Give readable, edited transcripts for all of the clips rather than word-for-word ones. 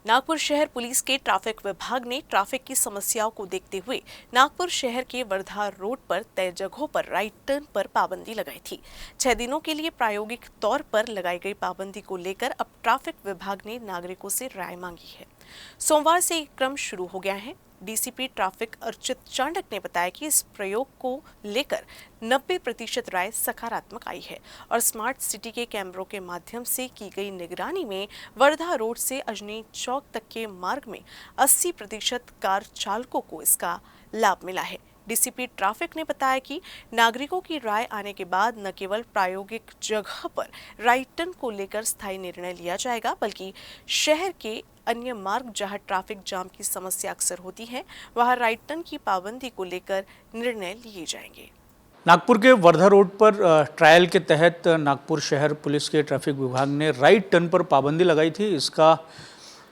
नागपुर शहर पुलिस के ट्रैफिक विभाग ने ट्रैफिक की समस्याओं को देखते हुए नागपुर शहर के वर्धा रोड पर तय जगहों पर राइट टर्न पर पाबंदी लगाई थी। 6 दिनों के लिए प्रायोगिक तौर पर लगाई गई पाबंदी को लेकर अब ट्रैफिक विभाग ने नागरिकों से राय मांगी है। सोमवार से ये क्रम शुरू हो गया है। डीसीपी ट्रैफिक अर्चित चांडक ने बताया कि इस प्रयोग को लेकर 90% राय सकारात्मक आई है और स्मार्ट सिटी के कैमरों के माध्यम से की गई निगरानी में वर्धा रोड से अजनी चौक तक के मार्ग में 80% कार चालकों को इसका लाभ मिला है। डीसीपी ट्रैफिक ने बताया कि नागरिकों की राय आने के बाद न केवल प्रायोगिक जगह पर राइट टर्न को लेकर स्थायी निर्णय लिया जाएगा, बल्कि शहर के अन्य मार्ग जहां ट्रैफिक जाम की समस्या अक्सर होती है, वहां राइट टर्न की पाबंदी को लेकर निर्णय लिए जाएंगे। नागपुर के वर्धा रोड पर ट्रायल के तहत नागपुर शहर पुलिस के ट्रैफिक विभाग ने राइट टर्न पर पाबंदी लगाई थी। इसका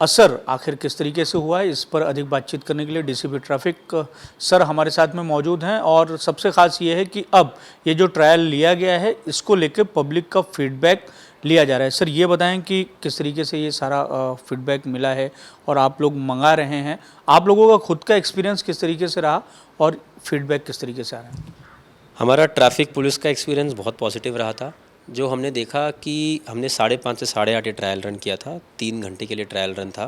असर आखिर किस तरीके से हुआ है, इस पर अधिक बातचीत करने के लिए डीसीपी ट्रैफिक सर हमारे साथ में मौजूद हैं। और सबसे ख़ास ये है कि अब ये जो ट्रायल लिया गया है इसको लेकर पब्लिक का फीडबैक लिया जा रहा है। सर ये बताएं कि किस तरीके से ये सारा फीडबैक मिला है और आप लोग मंगा रहे हैं, आप लोगों का खुद का एक्सपीरियंस किस तरीके से रहा और फीडबैक किस तरीके से आ रहा है? हमारा ट्रैफिक पुलिस का एक्सपीरियंस बहुत पॉजिटिव रहा था। जो हमने देखा कि हमने 5:30 से 8:30 ये ट्रायल रन किया था, 3 घंटे के लिए ट्रायल रन था,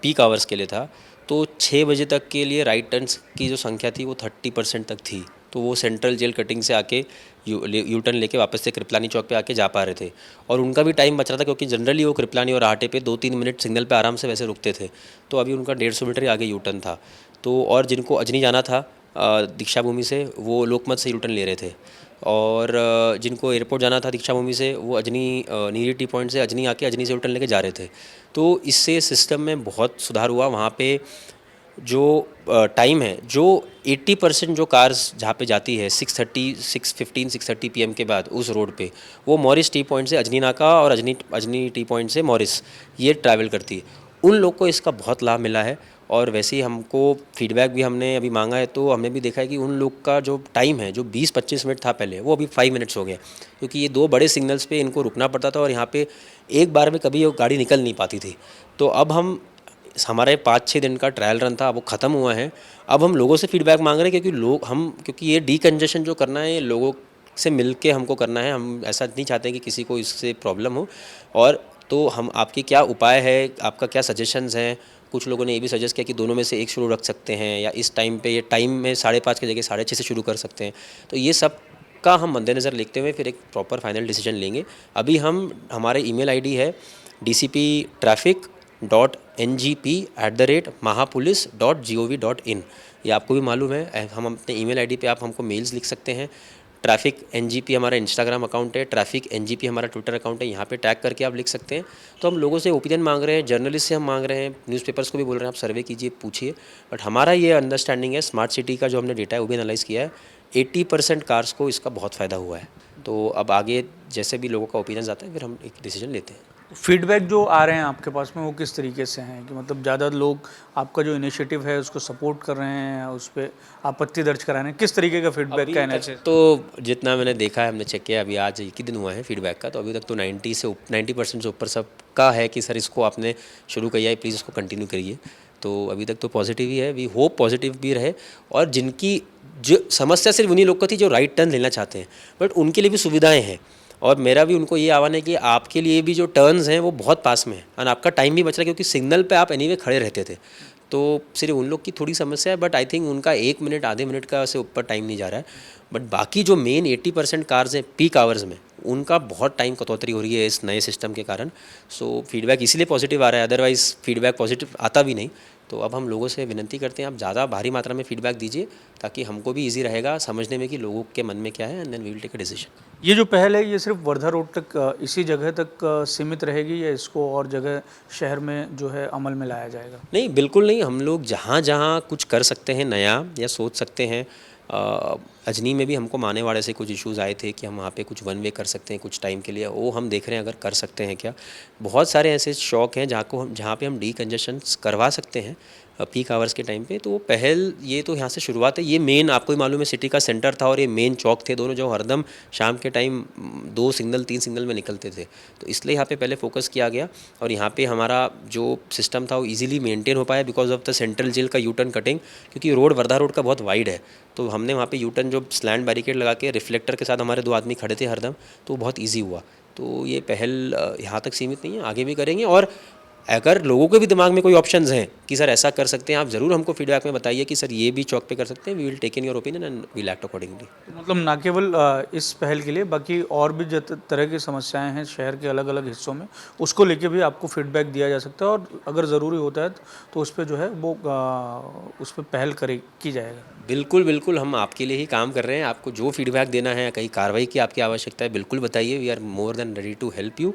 पीक आवर्स के लिए था। तो 6 बजे तक के लिए राइट टर्न्स की जो संख्या थी वो 30% तक थी। तो वो सेंट्रल जेल कटिंग से आके यू टर्न लेके वापस से कृपलानी चौक पे आके जा पा रहे थे और उनका भी टाइम बच रहा था, क्योंकि जनरली वो कृपलानी और आटे पे 2-3 मिनट सिग्नल पे आराम से वैसे रुकते थे। तो अभी उनका 150 मीटर आगे यू टर्न था। तो और जिनको अजनी जाना था दीक्षा भूमि से, वो लोकमत से यू टर्न ले रहे थे। और जिनको एयरपोर्ट जाना था दीक्षा भूमि से, वो अजनी नीरी टी पॉइंट से अजनी आके अजनी से यू टर्न लेके जा रहे थे। तो इससे सिस्टम में बहुत सुधार हुआ। वहाँ पे जो टाइम है, जो 80% जो कार्स जहाँ पे जाती है 6:30, 6:15, 6:30 PM के बाद उस रोड पे, वो मॉरिस टी पॉइंट से अजनी नाका और अजनी टी पॉइंट से मॉरिस ये ट्रैवल करती है। उन लोग को इसका बहुत लाभ मिला है। और वैसे ही हमको फीडबैक भी हमने अभी मांगा है, तो हमने भी देखा है कि उन लोग का जो टाइम है, जो 20-25 मिनट था पहले, वो अभी 5 मिनट्स हो गया, क्योंकि ये 2 बड़े सिग्नल्स पे इनको रुकना पड़ता था और यहाँ पे एक बार में कभी वो गाड़ी निकल नहीं पाती थी। तो अब हमारे 5-6 दिन का ट्रायल रन था, वो ख़त्म हुआ है। अब हम लोगों से फीडबैक मांग रहे हैं, क्योंकि ये डीकंजेशन जो करना है, ये लोगों से मिल के हमको करना है। हम ऐसा नहीं चाहते हैं कि किसी को इससे प्रॉब्लम हो। और तो हम आपके क्या उपाय है, आपका क्या सजेशंस हैं? कुछ लोगों ने ये भी सजेस्ट किया कि दोनों में से एक शुरू रख सकते हैं, या इस टाइम पे ये टाइम में 5:30 की जगह 6:30 से शुरू कर सकते हैं। तो ये सब का हम मद्देनज़र लेते हुए फिर एक प्रॉपर फाइनल डिसीजन लेंगे। अभी हमारे ईमेल आईडी है dcptraffic.ngp@mahapolice.gov.in। ये आपको भी मालूम है। हम अपने ईमेल आईडी पे आप हमको मेल्स लिख सकते हैं। ट्रैफिक एनजीपी हमारा इंस्टाग्राम अकाउंट है, ट्रैफिक एनजीपी हमारा ट्विटर अकाउंट है, यहाँ पे टैग करके आप लिख सकते हैं। तो हम लोगों से ओपिनियन मांग रहे हैं, जर्नलिस्ट से हम मांग रहे हैं, न्यूज़पेपर्स को भी बोल रहे हैं आप सर्वे कीजिए, पूछिए। बट हमारा ये अंडरस्टैंडिंग है, स्मार्ट सिटी का जो हमने डेटा है वो भी एनालाइज़ किया है, 80% कार्स को इसका बहुत फ़ायदा हुआ है। तो अब आगे जैसे भी लोगों का ओपिनियन आता है, फिर हम एक डिसीजन लेते हैं। फीडबैक जो आ रहे हैं आपके पास में, वो किस तरीके से हैं कि मतलब ज़्यादा लोग आपका जो इनिशिएटिव है उसको सपोर्ट कर रहे हैं, उस पर आपत्ति दर्ज करा रहे हैं, किस तरीके का फीडबैक का है? तो जितना मैंने देखा है, हमने चेक किया, अभी आज एक ही दिन हुआ है फीडबैक का, तो अभी तक तो 90% से ऊपर सबका है कि सर इसको आपने शुरू किया है, प्लीज़ इसको कंटिन्यू करिए। तो अभी तक तो पॉजिटिव ही है। वी होप पॉजिटिव भी रहे। और जिनकी जो समस्या सिर्फ उन्हीं लोग को थी जो राइट टर्न लेना चाहते हैं, बट उनके लिए भी सुविधाएँ हैं। और मेरा भी उनको ये आह्वान है कि आपके लिए भी जो टर्न्स हैं वो बहुत पास में है और आपका टाइम भी बच रहा है, क्योंकि सिग्नल पे आप एनीवे खड़े रहते थे। तो सिर्फ उन लोग की थोड़ी समस्या है, बट आई थिंक उनका 1 मिनट आधे मिनट का से ऊपर टाइम नहीं जा रहा है। बट बाकी जो मेन 80% कार्स हैं पीक आवर्स में, उनका बहुत टाइम कटौती हो रही है इस नए सिस्टम के कारण। सो फीडबैक इसीलिए पॉजिटिव आ रहा है, अदरवाइज़ फीडबैक पॉजिटिव आता भी नहीं। तो अब हम लोगों से विनती करते हैं, आप ज़्यादा भारी मात्रा में फीडबैक दीजिए, ताकि हमको भी इजी रहेगा समझने में कि लोगों के मन में क्या है, and then we will take a decision. ये जो पहल है ये सिर्फ वर्धा रोड तक इसी जगह तक सीमित रहेगी या इसको और जगह शहर में जो है अमल में लाया जाएगा? नहीं, बिल्कुल नहीं। हम लोग जहाँ जहाँ कुछ कर सकते हैं नया या सोच सकते हैं, अजनी में भी हमको मानेवाड़े से कुछ इश्यूज़ आए थे कि हम वहाँ पे कुछ वन वे कर सकते हैं कुछ टाइम के लिए, वो हम देख रहे हैं अगर कर सकते हैं क्या। बहुत सारे ऐसे शौक हैं जहाँ पे हम डीकंजेशन करवा सकते हैं, पीक आवर्स के टाइम पे। तो वो पहल ये तो यहाँ से शुरुआत है। ये मेन आपको ही मालूम है सिटी का सेंटर था और ये मेन चौक थे दोनों, जो हरदम शाम के टाइम 2 सिग्नल 3 सिग्नल में निकलते थे। तो इसलिए यहाँ पे पहले फोकस किया गया और यहाँ पे हमारा जो सिस्टम था वो ईजिली मेंटेन हो पाया because of the central jail का यू टर्न कटिंग, क्योंकि रोड वर्धा रोड का बहुत वाइड है। तो हमने वहाँ पे यू टर्न जो स्लैंड बैरिकेड लगा के रिफ्लेक्टर के साथ हमारे 2 आदमी खड़े थे हरदम, तो बहुत ईजी हुआ। तो ये पहल यहाँ तक सीमित नहीं है, आगे भी करेंगे। और अगर लोगों के भी दिमाग में कोई ऑप्शंस हैं कि सर ऐसा कर सकते हैं, आप ज़रूर हमको फीडबैक में बताइए कि सर ये भी चौक पे कर सकते हैं। We will take in your opinion and we'll act accordingly. मतलब ना केवल इस पहल के लिए, बाकी और भी जो तरह की समस्याएं हैं शहर के अलग अलग हिस्सों में, उसको लेके भी आपको फीडबैक दिया जा सकता है और अगर ज़रूरी होता है तो उस पर जो है वो उस पर पहल की जाएगा। बिल्कुल बिल्कुल, हम आपके लिए ही काम कर रहे हैं। आपको जो फीडबैक देना है, कहीं कार्रवाई की आपकी आवश्यकता है, बिल्कुल बताइए। We are more than ready to help you.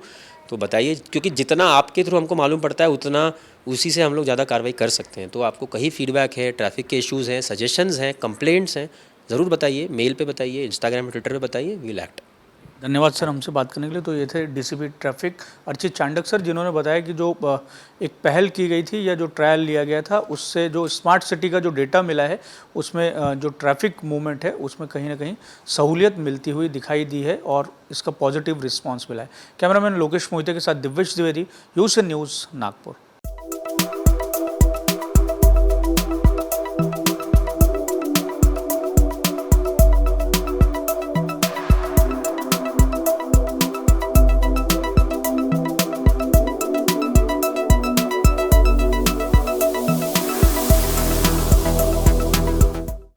तो बताइए, क्योंकि जितना आपके थ्रू हमको मालूम पड़ता है उतना उसी से हम लोग ज़्यादा कार्रवाई कर सकते हैं। तो आपको कहीं फीडबैक है, ट्रैफिक के इश्यूज़ हैं, सजेशंस हैं, कंप्लेंट्स हैं, ज़रूर बताइए। मेल पे बताइए, इंस्टाग्राम ट्विटर पे बताइए, वील एक्ट। धन्यवाद सर हमसे बात करने के लिए। तो ये थे DCP traffic Archit Chandak sir, जिन्होंने बताया कि जो एक पहल की गई थी या जो ट्रायल लिया गया था, उससे जो स्मार्ट सिटी का जो डेटा मिला है उसमें जो ट्रैफिक मूवमेंट है उसमें कहीं ना कहीं सहूलियत मिलती हुई दिखाई दी है और इसका पॉजिटिव रिस्पॉन्स मिला है। कैमरामैन लोकेश मोहिते के साथ दिव्येश द्विवेदी, यूएसएन न्यूज़, नागपुर।